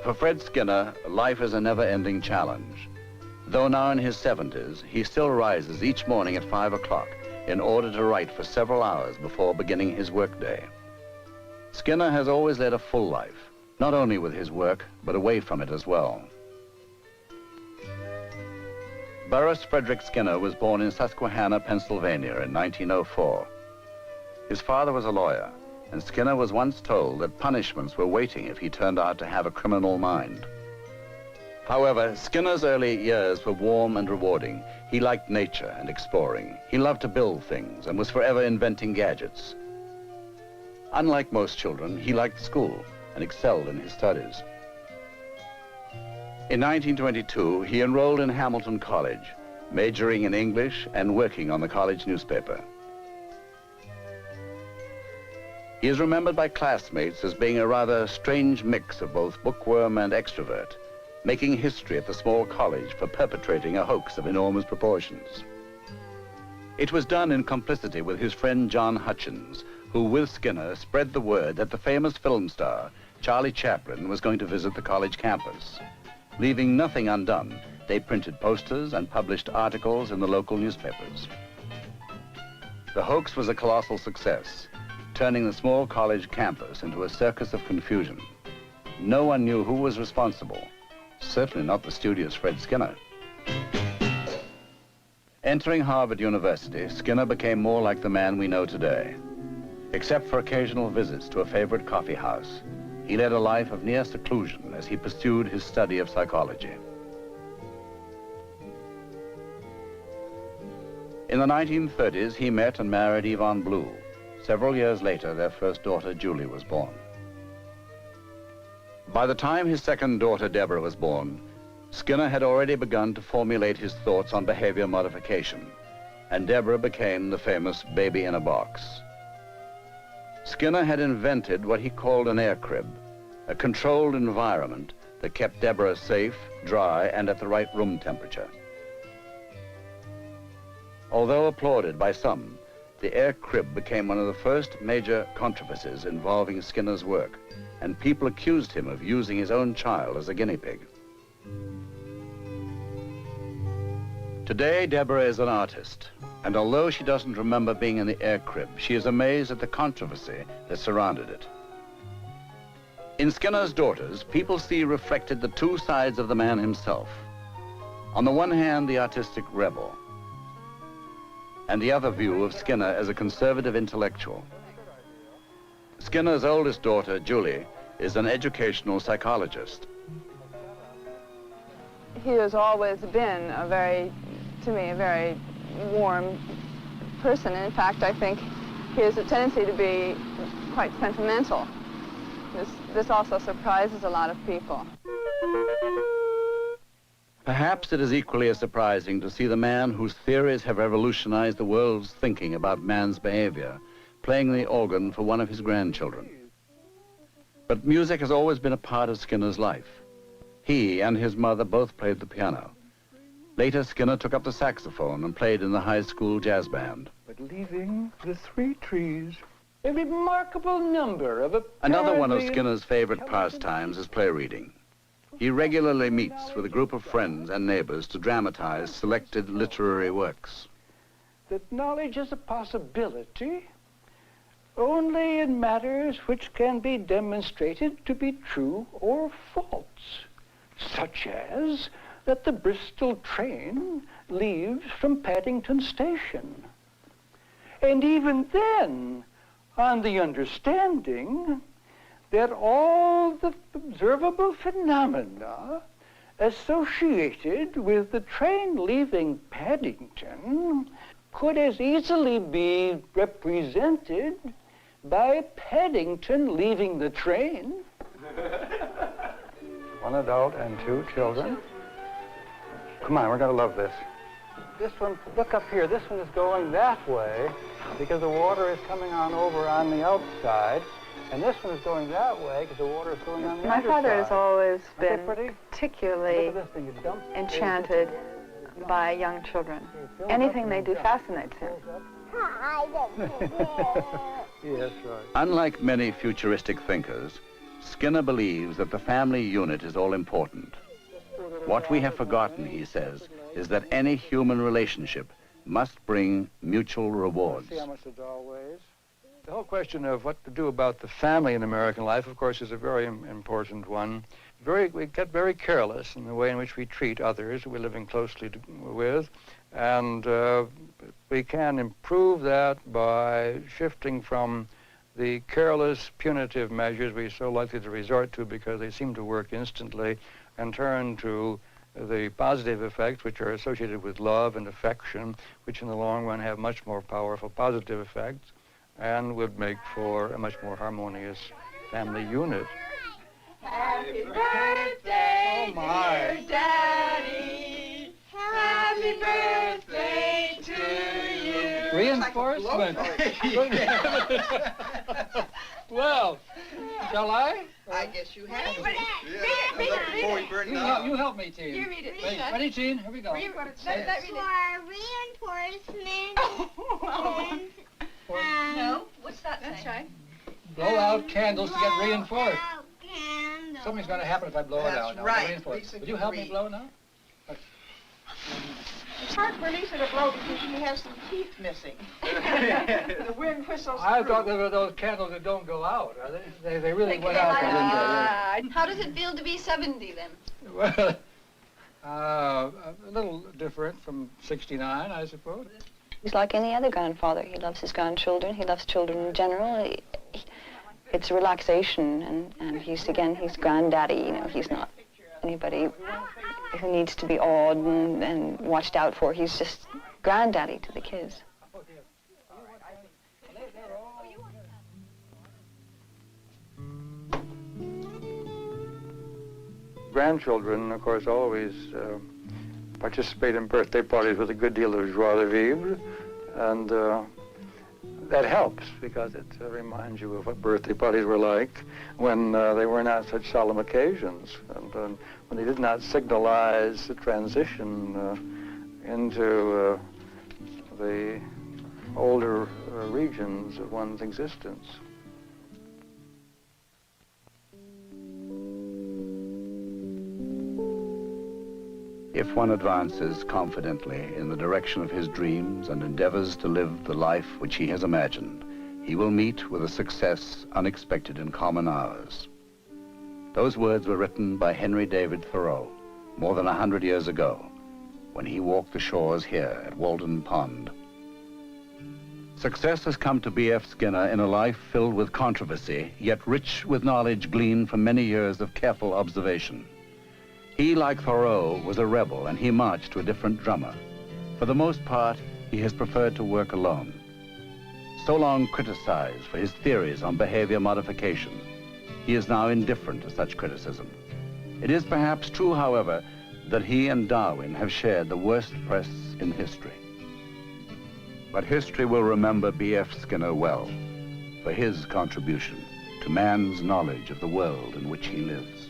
For Fred Skinner, life is a never-ending challenge. Though now in his 70s, he still rises each morning at 5 o'clock in order to write for several hours before beginning his workday. Skinner has always led a full life, not only with his work, but away from it as well. Burris Frederick Skinner was born in Susquehanna, Pennsylvania in 1904. His father was a lawyer, and Skinner was once told that punishments were waiting if he turned out to have a criminal mind. However, Skinner's early years were warm and rewarding. He liked nature and exploring. He loved to build things and was forever inventing gadgets. Unlike most children, he liked school and excelled in his studies. In 1922, he enrolled in Hamilton College, majoring in English and working on the college newspaper. He is remembered by classmates as being a rather strange mix of both bookworm and extrovert, making history at the small college for perpetrating a hoax of enormous proportions. It was done in complicity with his friend John Hutchins, who with Skinner spread the word that the famous film star, Charlie Chaplin, was going to visit the college campus. Leaving nothing undone, they printed posters and published articles in the local newspapers. The hoax was a colossal success, turning the small college campus into a circus of confusion. No one knew who was responsible, certainly not the studious Fred Skinner. Entering Harvard University, Skinner became more like the man we know today. Except for occasional visits to a favorite coffee house, he led a life of near seclusion as he pursued his study of psychology. In the 1930s, he met and married Yvonne Blue. Several years later, their first daughter, Julie, was born. By the time his second daughter, Deborah, was born, Skinner had already begun to formulate his thoughts on behavior modification, and Deborah became the famous baby in a box. Skinner had invented what he called an air crib, a controlled environment that kept Deborah safe, dry, and at the right room temperature. Although applauded by some, the air crib became one of the first major controversies involving Skinner's work, and people accused him of using his own child as a guinea pig. Today, Deborah is an artist, and although she doesn't remember being in the air crib, she is amazed at the controversy that surrounded it. In Skinner's daughters, people see reflected the two sides of the man himself. On the one hand, the artistic rebel, and the other view of Skinner as a conservative intellectual. Skinner's oldest daughter, Julie, is an educational psychologist. He has always been to me, a very warm person. And in fact, I think he has a tendency to be quite sentimental. This also surprises a lot of people. Perhaps it is equally as surprising to see the man whose theories have revolutionized the world's thinking about man's behavior playing the organ for one of his grandchildren. But music has always been a part of Skinner's life. He and his mother both played the piano. Later, Skinner took up the saxophone and played in the high school jazz band. But leaving the three trees, a remarkable number of Another one of Skinner's favorite pastimes is play reading. He regularly meets with a group of friends and neighbors to dramatize selected literary works. That knowledge is a possibility only in matters which can be demonstrated to be true or false, such as that the Bristol train leaves from Paddington Station. And even then, on the understanding that all the observable phenomena associated with the train leaving Paddington could as easily be represented by Paddington leaving the train. One adult and two children. Come on, we're going to love this. This one, look up here, this one is going that way because the water is coming on over on the outside. And this one is going that way because the water is going on the My underside. father has always been pretty? particularly enchanted by young children. Anything they do fascinates him. Yes, right. Unlike many futuristic thinkers, Skinner believes that the family unit is all important. What we have forgotten, he says, is that any human relationship must bring mutual rewards. See how much the doll weighs? The whole question of what to do about the family in American life, of course, is a very important one. We get very careless in the way in which we treat others we're living closely with, and we can improve that by shifting from the careless, punitive measures we're so likely to resort to because they seem to work instantly, and turn to the positive effects which are associated with love and affection, which in the long run have much more powerful positive effects and would make for a much more harmonious family unit. Happy birthday, oh my. dear Daddy. Happy birthday to you. Reinforcement. Well, shall I? I guess you have to. Read it. You help me, Teen. You read it. Ready, Teen? Here we go. Read what it Let says. read it. Oh, No, what's that that's saying? right. Blow out candles to get reinforced. Candles. Something's going to happen if I blow it out now. right. Reinforced. Lisa Would you can help me read. blow now? It's hard for Lisa to blow because she has some teeth missing. The wind whistles I through. thought there were those candles that don't go out. Are they? They really went out, didn't How does it feel to be 70 then? they? Well, a little different from 69, I suppose. He's like any other grandfather. He loves his grandchildren. He loves children in general. It's relaxation, and he's granddaddy. You know, he's not anybody who needs to be awed and watched out for. He's just granddaddy to the kids. Grandchildren, of course, always participate in birthday parties with a good deal of joie de vivre, and that helps because it reminds you of what birthday parties were like when they were not such solemn occasions, and when they did not signalize the transition into the older regions of one's existence. If one advances confidently in the direction of his dreams and endeavors to live the life which he has imagined, he will meet with a success unexpected in common hours. Those words were written by Henry David Thoreau more than 100 years ago, when he walked the shores here at Walden Pond. Success has come to B.F. Skinner in a life filled with controversy, yet rich with knowledge gleaned from many years of careful observation. He, like Thoreau, was a rebel, and he marched to a different drummer. For the most part, he has preferred to work alone. So long criticized for his theories on behavior modification, he is now indifferent to such criticism. It is perhaps true, however, that he and Darwin have shared the worst press in history. But history will remember B.F. Skinner well for his contribution to man's knowledge of the world in which he lives.